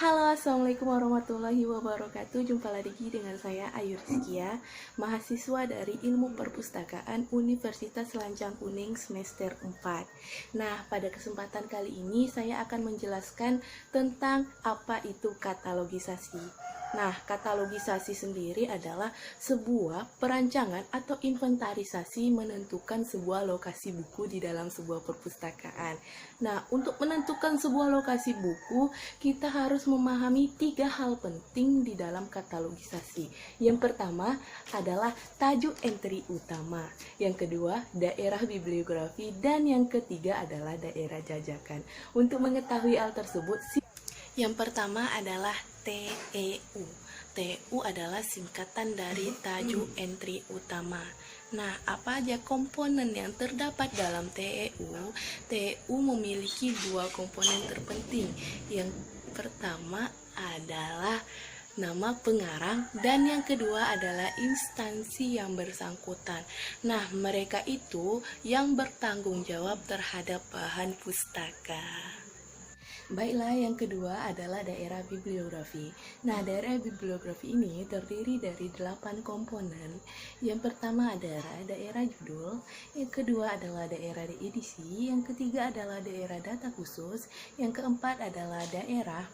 Halo, assalamualaikum warahmatullahi wabarakatuh. Jumpa lagi dengan saya Ayu Rizkia, mahasiswa dari Ilmu Perpustakaan Universitas Lancang Kuning semester 4. Nah, pada kesempatan kali ini saya akan menjelaskan tentang apa itu katalogisasi. Nah, katalogisasi sendiri adalah sebuah perancangan atau inventarisasi menentukan sebuah lokasi buku di dalam sebuah perpustakaan. Nah, untuk menentukan sebuah lokasi buku, kita harus memahami 3 hal penting di dalam katalogisasi. Yang pertama adalah tajuk entry utama, yang kedua daerah bibliografi, dan yang ketiga adalah daerah jajakan. Untuk mengetahui hal tersebut, yang pertama adalah TEU. TEU adalah singkatan dari tajuk entry utama. Nah, apa aja komponen yang terdapat dalam TEU? TEU memiliki 2 komponen terpenting. Yang pertama adalah nama pengarang dan yang kedua adalah instansi yang bersangkutan. Nah, mereka itu yang bertanggung jawab terhadap bahan pustaka. Baiklah, yang kedua adalah daerah bibliografi. Nah, daerah bibliografi ini terdiri dari 8 komponen. Yang pertama adalah daerah judul, yang kedua adalah daerah edisi, yang ketiga adalah daerah data khusus, yang keempat adalah daerah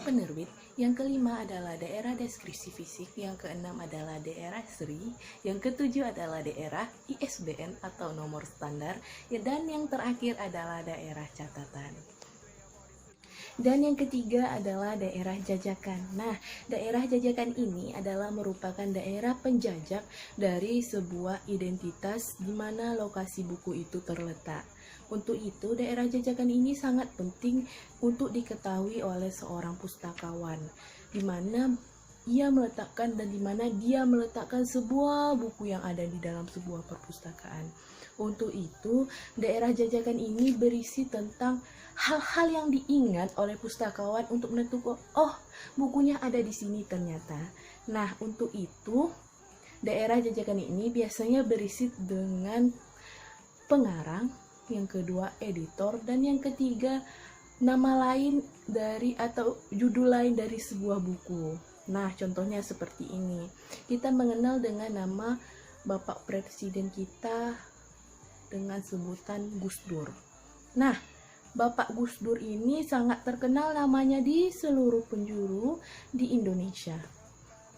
penerbit, yang kelima adalah daerah deskripsi fisik, yang keenam adalah daerah seri, yang ketujuh adalah daerah ISBN atau nomor standar, dan yang terakhir adalah daerah catatan. Dan yang ketiga adalah daerah jajakan. Nah, daerah jajakan ini adalah merupakan daerah penjajak dari sebuah identitas di mana lokasi buku itu terletak. Untuk itu, daerah jajakan ini sangat penting untuk diketahui oleh seorang pustakawan, di mana ia meletakkan dan di mana dia meletakkan sebuah buku yang ada di dalam sebuah perpustakaan. Untuk itu, daerah jajakan ini berisi tentang hal-hal yang diingat oleh pustakawan untuk menentukan, oh, bukunya ada di sini ternyata. Nah, untuk itu, daerah jajakan ini biasanya berisi dengan pengarang, yang kedua editor, dan yang ketiga nama lain dari atau judul lain dari sebuah buku. Nah, contohnya seperti ini. Kita mengenal dengan nama Bapak Presiden kita dengan sebutan Gus Dur. Nah, Bapak Gus Dur ini sangat terkenal namanya di seluruh penjuru di Indonesia.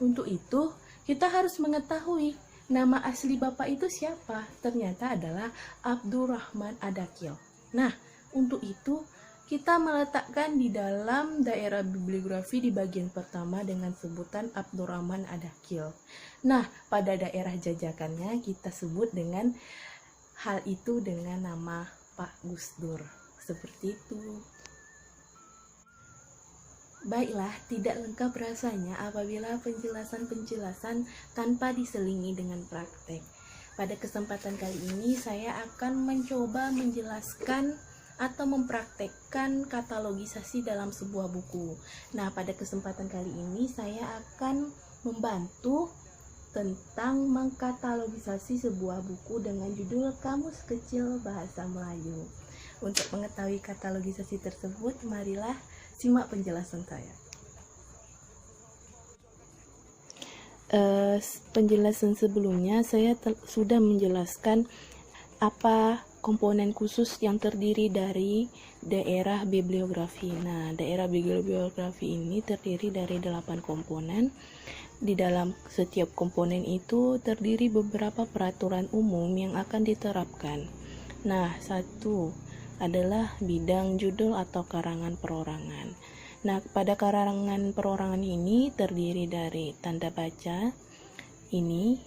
Untuk itu, kita harus mengetahui nama asli Bapak itu siapa. Ternyata adalah Abdurrahman Adakil. Nah, untuk itu kita meletakkan di dalam daerah bibliografi di bagian pertama dengan sebutan Abdurrahman Adakil. Nah, pada daerah jajakannya kita sebut dengan hal itu dengan nama Pak Gus Dur. Seperti itu. Baiklah, tidak lengkap rasanya apabila penjelasan-penjelasan tanpa diselingi dengan praktek. Pada kesempatan kali ini saya akan mencoba menjelaskan atau mempraktekkan katalogisasi dalam sebuah buku. Nah, pada kesempatan kali ini saya akan membantu tentang mengkatalogisasi sebuah buku dengan judul Kamus Kecil Bahasa Melayu. Untuk mengetahui katalogisasi tersebut, marilah simak penjelasan saya. Penjelasan sebelumnya saya sudah menjelaskan apa komponen khusus yang terdiri dari daerah bibliografi. Nah, daerah bibliografi ini terdiri dari 8 komponen. Di dalam setiap komponen itu terdiri beberapa peraturan umum yang akan diterapkan. Nah, satu adalah bidang judul atau karangan perorangan. Nah, pada karangan perorangan ini terdiri dari tanda baca ini,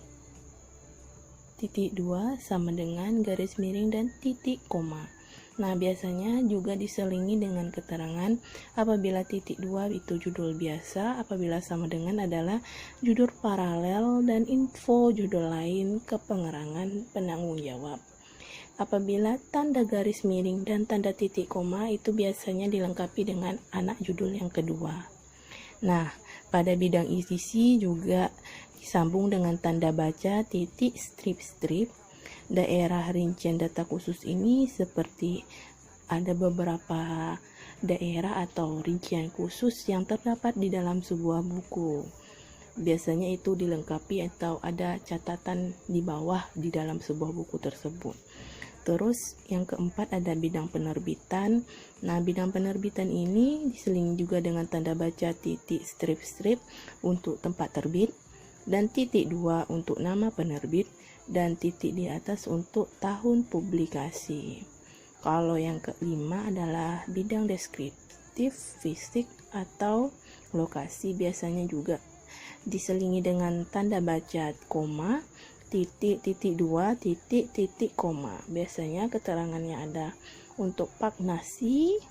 titik 2 sama dengan garis miring dan titik koma. Nah, biasanya juga diselingi dengan keterangan apabila titik 2 itu judul biasa, apabila sama dengan adalah judul paralel, dan info judul lain ke pengerangan penanggung jawab. Apabila tanda garis miring dan tanda titik koma itu biasanya dilengkapi dengan anak judul yang kedua. Nah, pada bidang isi juga disambung dengan tanda baca, titik, strip-strip. Daerah rincian data khusus ini seperti ada beberapa daerah atau rincian khusus yang terdapat di dalam sebuah buku. Biasanya itu dilengkapi atau ada catatan di bawah di dalam sebuah buku tersebut. Terus yang keempat ada bidang penerbitan. Nah, bidang penerbitan ini diselingi juga dengan tanda baca titik strip-strip untuk tempat terbit, dan titik 2 untuk nama penerbit, dan titik di atas untuk tahun publikasi. Kalau yang kelima adalah bidang deskriptif fisik atau lokasi, biasanya juga diselingi dengan tanda baca koma, titik, titik 2, titik, titik, koma. Biasanya keterangannya ada untuk paginasi,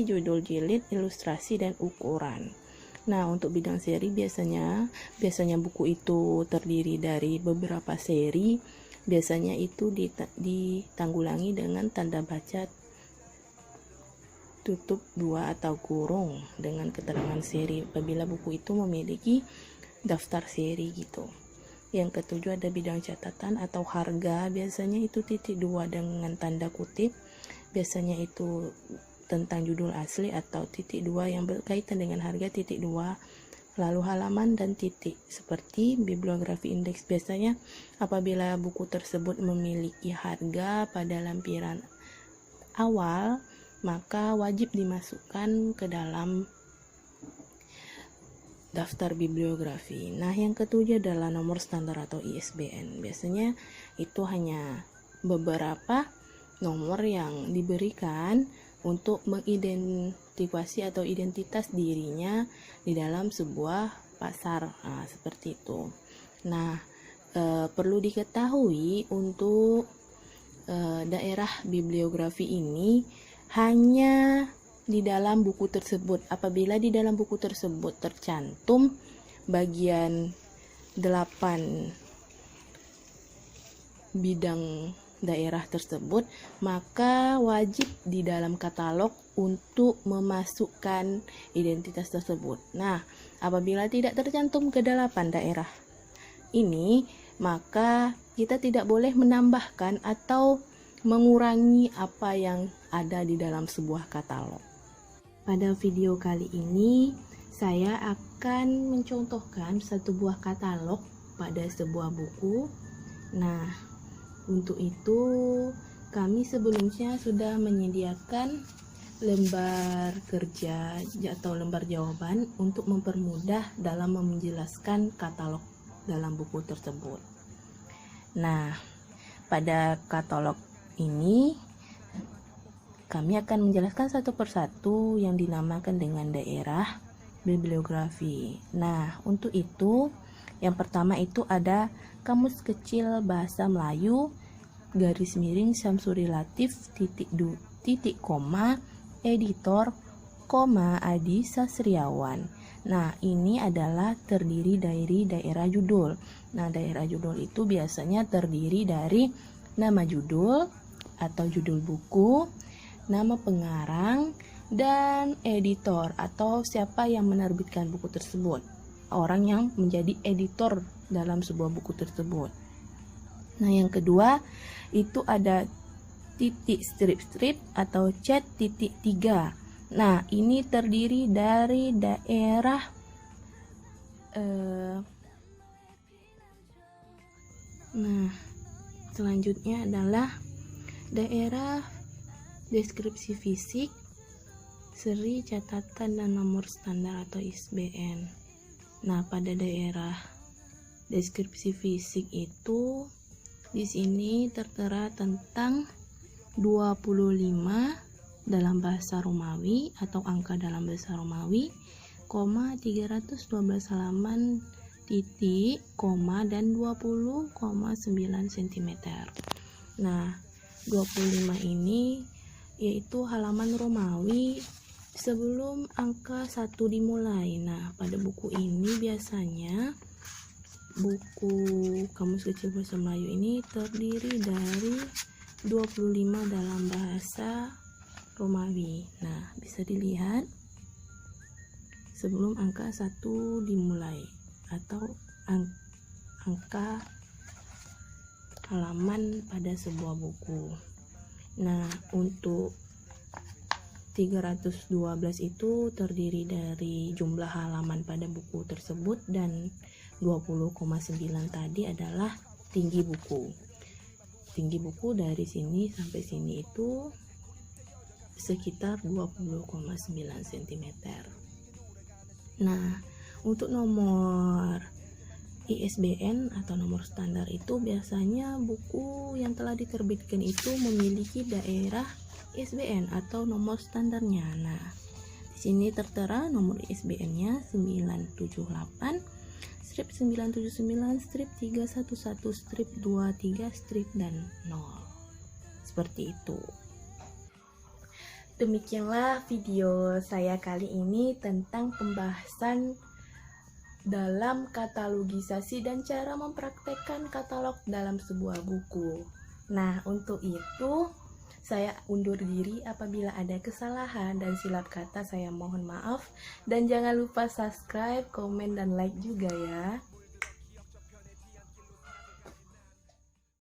judul jilid, ilustrasi, dan ukuran. Nah, untuk bidang seri biasanya buku itu terdiri dari beberapa seri. Biasanya itu ditanggulangi dengan tanda baca tutup 2 atau kurung dengan keterangan seri apabila buku itu memiliki daftar seri gitu. Yang ketujuh ada bidang catatan atau harga, biasanya itu titik 2 dengan tanda kutip, biasanya itu tentang judul asli, atau titik 2 yang berkaitan dengan harga, titik 2 lalu halaman, dan titik. Seperti bibliografi indeks, biasanya apabila buku tersebut memiliki harga pada lampiran awal, maka wajib dimasukkan ke dalam daftar bibliografi. Nah, yang ketujuh adalah nomor standar atau ISBN. Biasanya itu hanya beberapa nomor yang diberikan untuk mengidentifikasi atau identitas dirinya di dalam sebuah pasar. Nah, seperti itu. Nah, perlu diketahui untuk daerah bibliografi ini hanya di dalam buku tersebut. Apabila di dalam buku tersebut tercantum bagian 8 bidang daerah tersebut, maka wajib di dalam katalog untuk memasukkan identitas tersebut. Nah, apabila tidak tercantum ke 8 daerah ini, maka kita tidak boleh menambahkan atau mengurangi apa yang ada di dalam sebuah katalog. Pada video kali ini, saya akan mencontohkan satu buah katalog pada sebuah buku. Nah, untuk itu kami sebelumnya sudah menyediakan lembar kerja atau lembar jawaban untuk mempermudah dalam menjelaskan katalog dalam buku tersebut. Nah, pada katalog ini kami akan menjelaskan satu persatu yang dinamakan dengan daerah bibliografi. Nah, untuk itu yang pertama itu ada Kamus Kecil Bahasa Melayu _Syamsuri Latif titik koma editor koma Adi Sasriawan. Nah, ini adalah terdiri dari daerah judul. Nah, daerah judul itu biasanya terdiri dari nama judul atau judul buku, nama pengarang, dan editor atau siapa yang menerbitkan buku tersebut, orang yang menjadi editor dalam sebuah buku tersebut. Nah, yang kedua itu ada titik strip-strip atau cat titik 3. Nah, ini terdiri dari daerah Nah, selanjutnya adalah daerah deskripsi fisik, seri, catatan, dan nomor standar atau ISBN. Nah, pada daerah deskripsi fisik itu di sini tertera tentang 25 dalam bahasa Romawi atau angka dalam bahasa Romawi, 312 halaman, titik, koma, dan 20,9 cm. Nah, 25 ini yaitu halaman Romawi sebelum angka 1 dimulai. Nah, pada buku ini biasanya buku Kamus Kecil Bahasa Melayu ini terdiri dari 25 dalam bahasa Romawi. Nah, bisa dilihat sebelum angka 1 dimulai atau angka halaman pada sebuah buku. Nah, untuk 312 itu terdiri dari jumlah halaman pada buku tersebut, dan 20,9 tadi adalah tinggi buku. Tinggi buku dari sini sampai sini itu sekitar 20,9 cm. Nah, untuk nomor ISBN atau nomor standar itu biasanya buku yang telah diterbitkan itu memiliki daerah ISBN atau nomor standarnya. Nah, di sini tertera nomor ISBN-nya 978 strip 979 strip 311 strip 23 strip dan 0. Seperti itu. Demikianlah video saya kali ini tentang pembahasan dalam katalogisasi dan cara mempraktekkan katalog dalam sebuah buku. Nah, untuk itu saya undur diri. Apabila ada kesalahan dan silap kata, saya mohon maaf. Dan jangan lupa subscribe, komen, dan like juga ya.